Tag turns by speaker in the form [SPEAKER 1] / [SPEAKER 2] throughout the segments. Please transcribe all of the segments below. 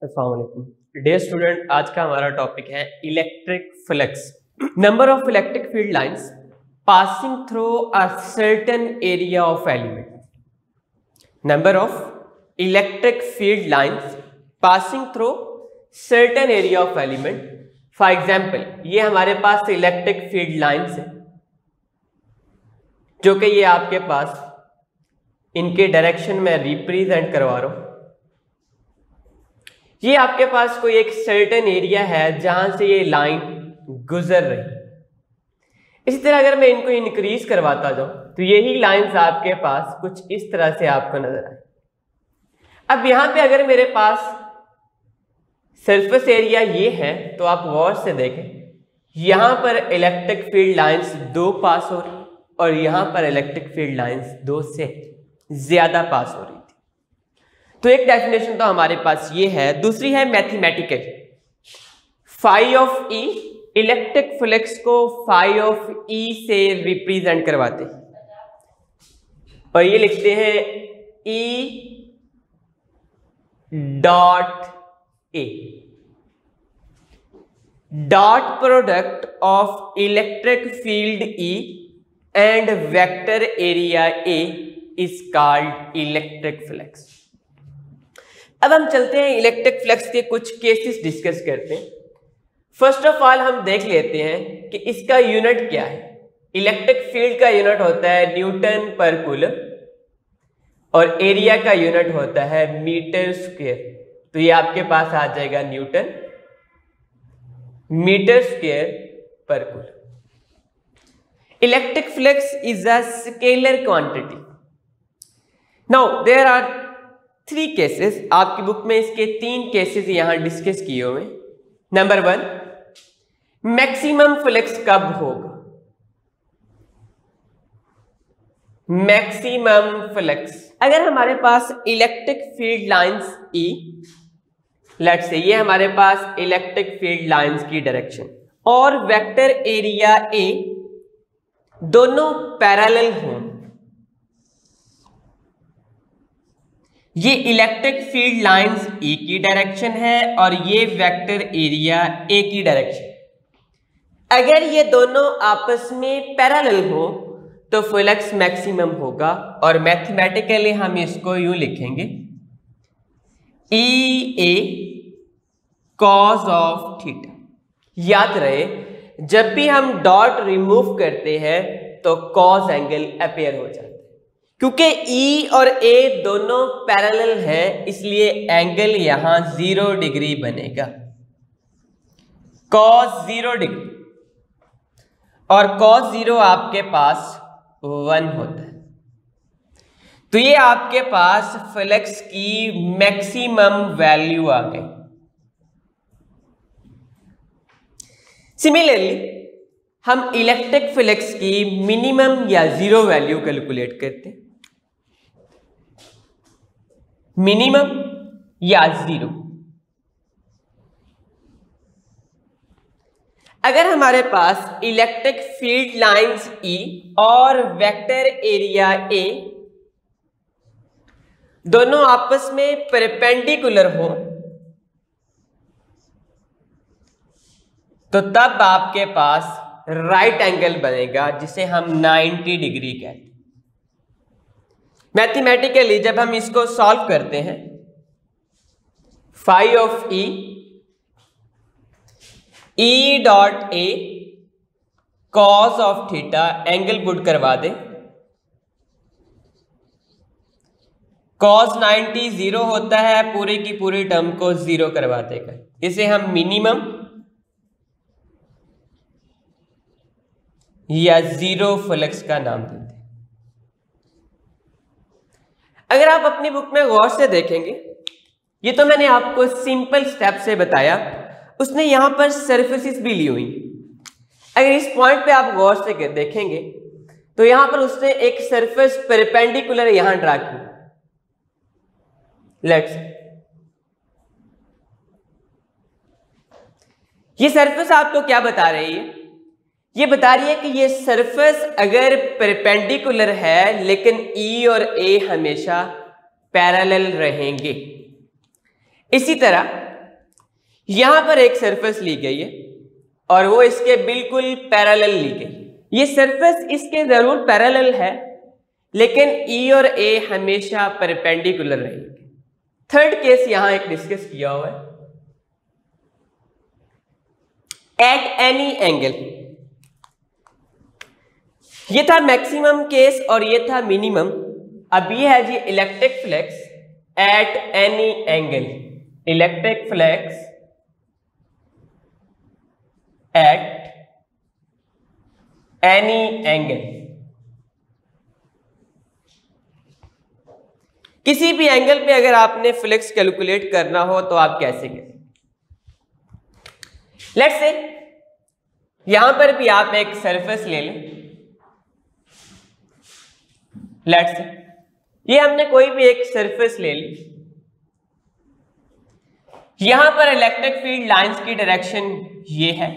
[SPEAKER 1] अस्सलाम वालेकुम dear student, आज का हमारा टॉपिक है electric flux. Number of electric field lines passing through a certain area of element. Number of electric field lines passing through certain area of element. For example, ये हमारे पास electric field lines है जो कि ये आपके पास इनके डायरेक्शन में रिप्रेजेंट करवा रहा हूं। ये आपके पास कोई एक सर्टेन एरिया है जहां से ये लाइन गुजर रही है। इसी तरह अगर मैं इनको इंक्रीज करवाता जाऊं तो यही लाइंस आपके पास कुछ इस तरह से आपको नजर आए। अब यहां पे अगर मेरे पास सरफेस एरिया ये है तो आप गौर से देखें, यहां पर इलेक्ट्रिक फील्ड लाइंस दो पास हो रही और यहां पर इलेक्ट्रिक फील्ड लाइंस दो से ज्यादा पास हो रही थी। तो एक डेफिनेशन तो हमारे पास ये है। दूसरी है mathematical. Phi of E, electric flux को फाई ऑफ ई से रिप्रेजेंट करवाते हैं और ये लिखते हैं E dot A. Dot product of electric field E and vector area A is called electric flux. अब हम चलते हैं इलेक्ट्रिक फ्लक्स के कुछ केसेस डिस्कस करते हैं। फर्स्ट ऑफ ऑल हम देख लेते हैं कि इसका यूनिट क्या है। इलेक्ट्रिक फील्ड का यूनिट होता है न्यूटन पर कूलम और एरिया का यूनिट होता है मीटर स्क्वायर। तो ये आपके पास आ जाएगा न्यूटन मीटर स्क्वायर पर coulomb. Electric flux is a scalar quantity. Now there are 3 cases. आपकी बुक में इसके 3 केसेस यहां डिस्कस किए हुए। नंबर 1, मैक्सिमम फ्लक्स कब होगा? मैक्सिमम फ्लक्स अगर हमारे पास electric field lines E, let's say ये हमारे पास इलेक्ट्रिक फील्ड लाइंस की डायरेक्शन और वेक्टर एरिया ए दोनों पैरेलल हों। ये इलेक्ट्रिक फील्ड लाइंस ए की डायरेक्शन है और ये वेक्टर एरिया ए की डायरेक्शन। अगर ये दोनों आपस में पैरेलल हो तो फ्लक्स मैक्सिमम होगा और मैथमेटिकली हम इसको यूं लिखेंगे ई ए कॉज ऑफ थीटा। याद रहे, जब भी हम डॉट रिमूव करते हैं तो कॉज एंगल अपीयर हो जाता है। क्योंकि E और A दोनों पैरेलल है इसलिए एंगल यहां 0 डिग्री बनेगा, cos 0 डिग्री, और cos 0 आपके पास 1 होता है। तो ये आपके पास फ्लक्स की मैक्सिमम वैल्यू आ गई। सिमिलरली हम इलेक्ट्रिक फ्लक्स की मिनिमम या 0 वैल्यू कैलकुलेट करते हैं। मिनिमम या 0। अगर हमारे पास इलेक्ट्रिक फील्ड लाइंस E और वेक्टर एरिया A दोनों आपस में परपेंडिकुलर हो तो तब आपके पास राइट एंगल बनेगा जिसे हम 90 डिग्री कहते हैं। मैथमेटिकली जब हम इसको सॉल्व करते हैं, phi of E, E dot A cos of theta, angle put करवा दे। कॉस 90 0 होता है, पूरी की पूरी टर्म को 0 करवा देगा। इसे हम मिनिमम या 0 फ्लक्स का नाम देते हैं। अगर आप अपनी बुक में गौर से देखेंगे, ये तो मैंने आपको सिंपल स्टेप से बताया, उसने यहां पर सरफेसेस भी ली हुई। अगर इस पॉइंट पे आप गौर से देखेंगे तो यहां पर उसने एक सरफेस परपेंडिकुलर यहां ड्रा की। लेट्स, ये सरफेस आपको क्या बता रही है? ये बता रही है कि ये सरफेस अगर परपेंडिकुलर है लेकिन E और A हमेशा पैरेलल रहेंगे। इसी तरह यहां पर एक सरफेस ली गई है और वो इसके बिल्कुल पैरेलल ली गई। ये सरफेस इसके जरूर पैरेलल है, लेकिन ई और ए हमेशा परपेंडिकुलर रहेंगे। थर्ड केस यहां एक डिस्कस किया हुआ है, एट एनी एंगल। ये था मैक्सिमम केस और ये था मिनिमम। अब ये है जी electric flux at any angle. Electric flux at any angle, किसी भी एंगल पे अगर आपने फ्लक्स कैलकुलेट करना हो तो आप कैसे करें? लेट्स से यहां पर भी आप एक सरफेस ले लें। लेट्स से ये हमने कोई भी एक सरफेस ले ली। यहां पर इलेक्ट्रिक फील्ड लाइंस की डायरेक्शन ये है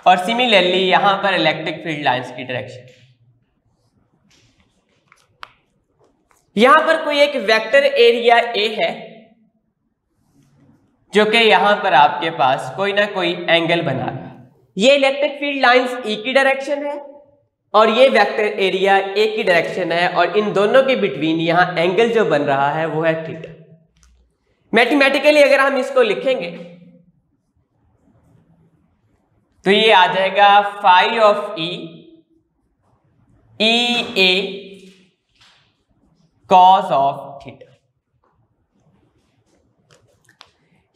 [SPEAKER 1] और सिमिलरली यहां पर इलेक्ट्रिक फील्ड लाइंस की डायरेक्शन। यहां पर कोई एक वेक्टर एरिया ए है जो कि यहां पर आपके पास कोई ना कोई एंगल बना रहा है। ये इलेक्ट्रिक फील्ड लाइंस ई की डायरेक्शन है और ये वेक्टर एरिया ए की डायरेक्शन है, और इन दोनों के बिटवीन यहां एंगल जो बन रहा है वो है थीटा। मैथमेटिकली अगर हम इसको लिखेंगे तो ये आ जाएगा phi of E A cos of theta.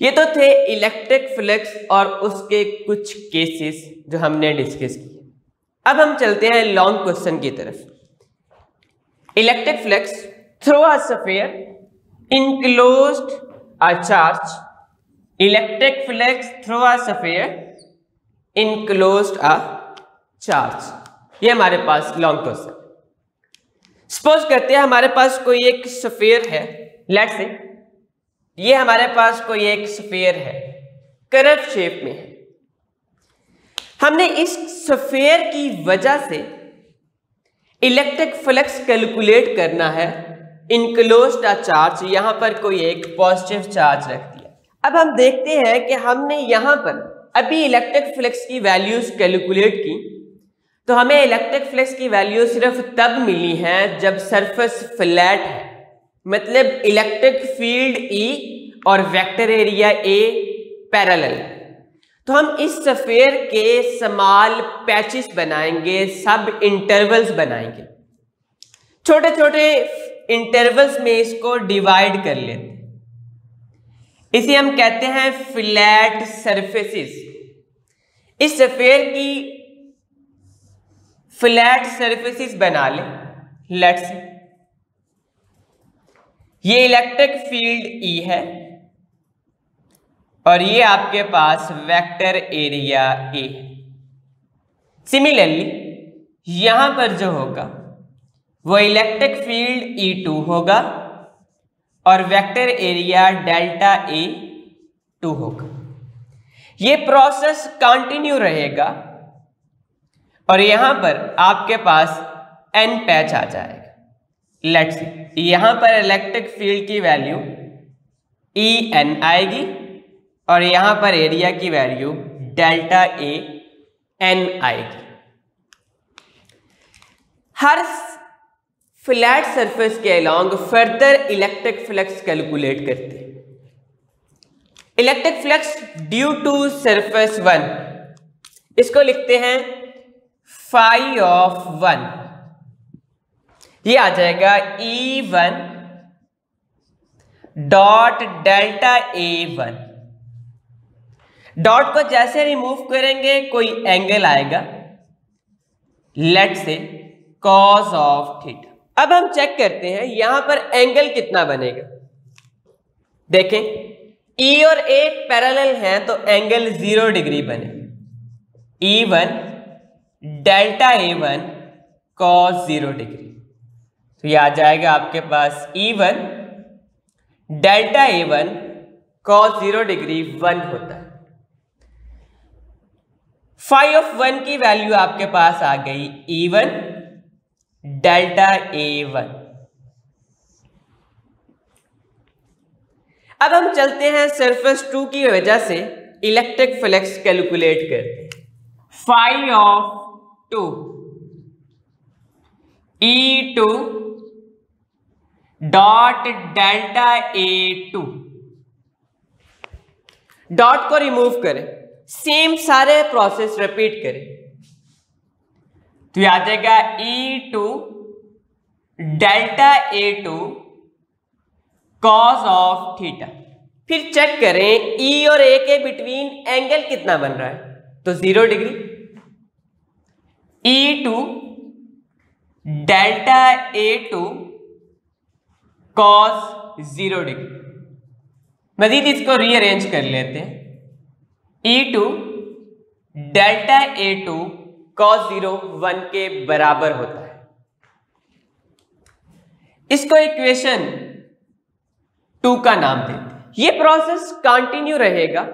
[SPEAKER 1] ये तो थे इलेक्ट्रिक फ्लक्स और उसके कुछ केसेस जो हमने डिस्कस किए। अब हम चलते हैं लॉन्ग क्वेश्चन की तरफ। Electric flux through a sphere enclosed a charge. Electric flux through a sphere enclosed a charge. ये हमारे पास लॉन्ग क्वेश्चन। सपोज करते हैं हमारे पास कोई एक स्फीयर है। लेट्स से ये हमारे पास कोई एक स्फीयर है, कर्व शेप में है। हमने इस स्फीयर की वजह से इलेक्ट्रिक फ्लक्स कैलकुलेट करना है। इनक्लोज्ड अ चार्ज, यहां पर कोई एक पॉजिटिव चार्ज रख दिया। अब हम देखते हैं कि हमने यहां पर अभी इलेक्ट्रिक फ्लक्स की वैल्यूज कैलकुलेट की, तो हमें इलेक्ट्रिक फ्लक्स की वैल्यू सिर्फ तब मिली है जब सरफेस फ्लैट है, मतलब इलेक्ट्रिक फील्ड ई और वेक्टर एरिया ए पैरेलल। तो हम इस स्फीयर के स्मॉल पैचेस बनाएंगे, सब इंटरवल्स बनाएंगे, छोटे छोटे इंटरवल्स में इसको डिवाइड कर लेते हैं। इसे हम कहते हैं फ्लैट सरफेसेस। इस स्फीयर की फ्लैट सरफेसेस बना लें। लेट्स ये इलेक्ट्रिक फील्ड ई है और ये आपके पास वेक्टर एरिया ए है। सिमिलरली यहां पर जो होगा वो इलेक्ट्रिक फील्ड E2 होगा और वेक्टर एरिया डेल्टा E2 होगा। ये प्रोसेस कंटिन्यू रहेगा और यहां पर आपके पास n पैच आ जाएगा। लेट्स यहां पर इलेक्ट्रिक फील्ड की वैल्यू En आएगी और यहां पर एरिया की वैल्यू डेल्टा En आएगी। हर फ्लैट सरफेस के along further electric flux calculate करते हैं। Electric flux due to surface 1, इसको लिखते हैं फाई ऑफ 1। ये आ जाएगा E1 dot delta A1। Dot को जैसे रिमूव करेंगे कोई एंगल आएगा, let's say cos of theta. अब हम चेक करते हैं यहां पर एंगल कितना बनेगा। देखें E और A पैरेलल हैं तो एंगल 0 डिग्री बनेगा। E1 delta A1 cos 0 degree. तो ये आ जाएगा आपके पास E1 delta A1 cos 0 degree 1 होता है। फाई ऑफ 1 की वैल्यू आपके पास आ गई E1 डेल्टा A1। अब हम चलते हैं सरफेस 2 की वजह से इलेक्ट्रिक फ्लक्स कैलकुलेट करते हैं। Phi of 2 E2 dot delta A2, dot को रिमूव करें, सेम सारे प्रोसेस रिपीट करें, तो ये आ जाएगा E2 delta A2 cos of theta. फिर चेक करें E और A के बिटवीन एंगल कितना बन रहा है, तो 0 degree. E2 delta A2 cos 0 degree. मजीद इसको रीअरेंज कर लेते हैं। E2 डेल्टा A2 कॉस 0 1 के बराबर होता है। इसको इक्वेशन 2 का नाम देते हैं। ये प्रोसेस कंटिन्यू रहेगा।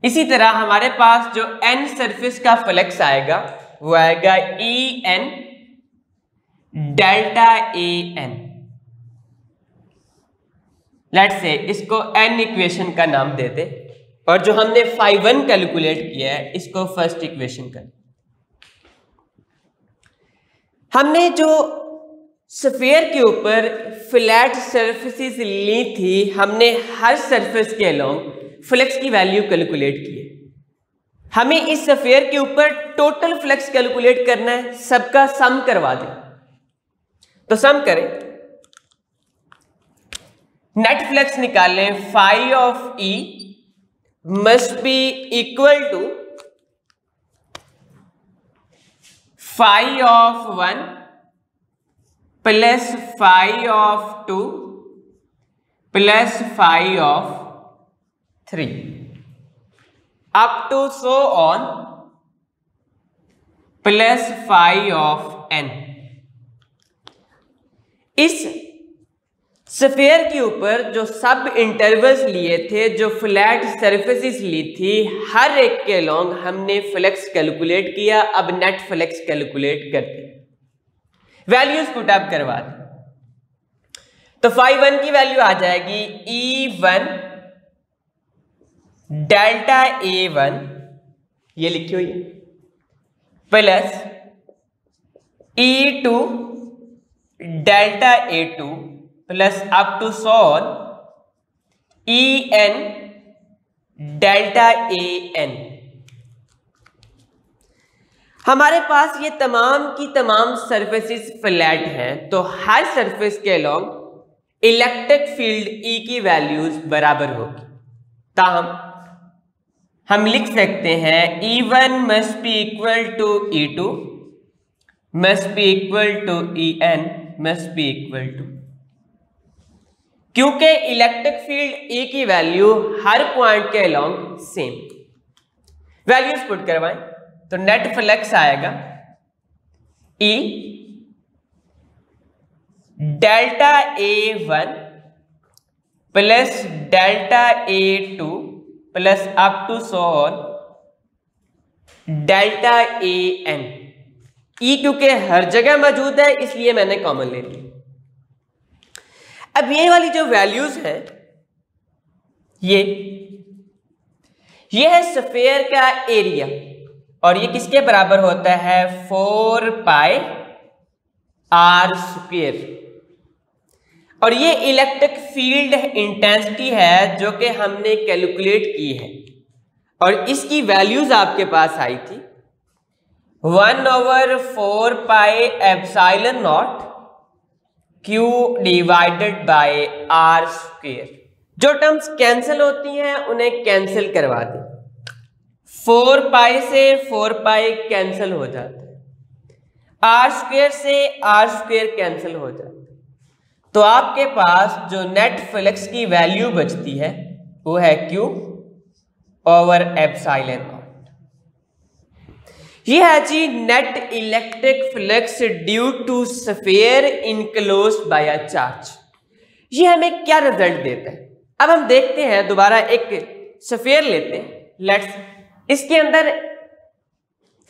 [SPEAKER 1] इसी तरह हमारे पास जो n सरफेस का फ्लक्स आएगा वो आएगा En delta An। Let's say इसको n इक्वेशन का नाम देते, और जो हमने φ1 कैलकुलेट किया है इसको फर्स्ट इक्वेशन का। हमने जो स्फीयर के ऊपर फ्लैट सरफेसेस ली थी, हमने हर सरफेस के अलोंग फ्लक्स की वैल्यू कैलकुलेट की है। हमें इस स्फीयर के ऊपर टोटल फ्लक्स कैलकुलेट करना है, सबका सम करवा दें। तो सम करें, नेट फ्लक्स निकालें। Phi of E must be equal to phi of 1 plus phi of 2 plus phi of 3 up to so on plus phi of n। इस स्फीयर के ऊपर जो सब इंटरवल्स लिए थे, जो फ्लैट सरफेसेस ली थी, हर एक के लॉन्ग हमने फ्लक्स कैलकुलेट किया। अब नेट फ्लक्स कैलकुलेट करते, वैल्यूज पुट अप करवा दें। तो φ1 की वैल्यू आ जाएगी E1 डेल्टा A1, ये लिखी हुई है, plus E2 delta A2 plus up to so on En delta An। हमारे पास ये तमाम की तमाम सरफेसेस फ्लैट हैं, तो हर सरफेस के अलोंग इलेक्ट्रिक फील्ड E की वैल्यूज बराबर होगी। ताहम हम लिख सकते हैं E1 must be equal to E2 must be equal to En must be equal to, क्योंकि इलेक्ट्रिक फील्ड E की वैल्यू हर पॉइंट के अलोंग सेम। वैल्यूज पुट करवाएं, तो नेट फ्लक्स आएगा E delta A1 plus delta A2 plus up to so on delta An। E क्योंकि हर जगह मौजूद है इसलिए मैंने कॉमन ले ली। अब ये वाली जो वैल्यूज हैं, ये है स्फीयर का एरिया, और ये किसके बराबर होता है 4 पाई r स्क्वायर। और ये इलेक्ट्रिक फील्ड इंटेंसिटी है जो कि हमने कैलकुलेट की है, और इसकी वैल्यूज आपके पास आई थी 1/4 pi epsilon not Q divided by r square. जो टर्म्स कैंसिल होती हैं उन्हें कैंसिल करवा दें। 4 पाई से 4 पाई कैंसिल हो जाता है, r स्क्वायर से r स्क्वायर कैंसिल हो जाता है। तो आपके पास जो नेट फ्लक्स की वैल्यू बचती है वो है Q ओवर एप्सिलॉन नॉट। ये है जी net electric flux due to sphere enclosed by a charge. ये हमें क्या रिजल्ट देता है? अब हम देखते हैं, दोबारा एक स्फीयर लेते हैं, लेट्स इसके अंदर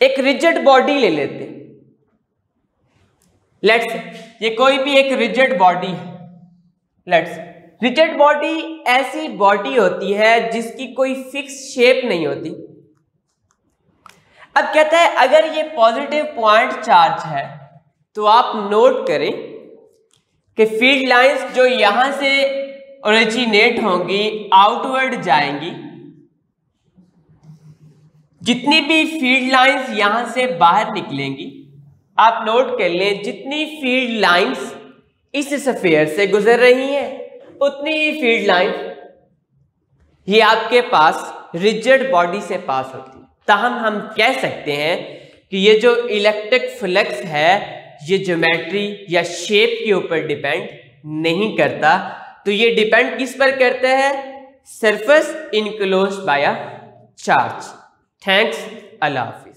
[SPEAKER 1] एक रिजिड बॉडी ले लेते हैं। लेट्स ये कोई भी एक रिजिड बॉडी है, लेट्स रिजिड बॉडी ऐसी बॉडी होती है जिसकी कोई फिक्स शेप नहीं होती। अब कहता है अगर ये पॉजिटिव पॉइंट चार्ज है तो आप नोट करें कि फील्ड लाइंस जो यहां से ओरिजिनेट होंगी आउटवर्ड जाएंगी, जितनी भी फील्ड लाइंस यहां से बाहर निकलेंगी, आप नोट कर लें जितनी फील्ड लाइंस इस स्फीयर से गुजर रही हैं उतनी ही फील्ड लाइन ये आपके पास रिजिड बॉडी से पास होती है। ताहम हम कह सकते हैं कि ये जो इलेक्ट्रिक फ्लक्स है ये ज्योमेट्री या शेप के ऊपर डिपेंड नहीं करता, तो ये डिपेंड किस पर करता है? Surface enclosed by a charge. Thanks, अल्लाह हाफिज़।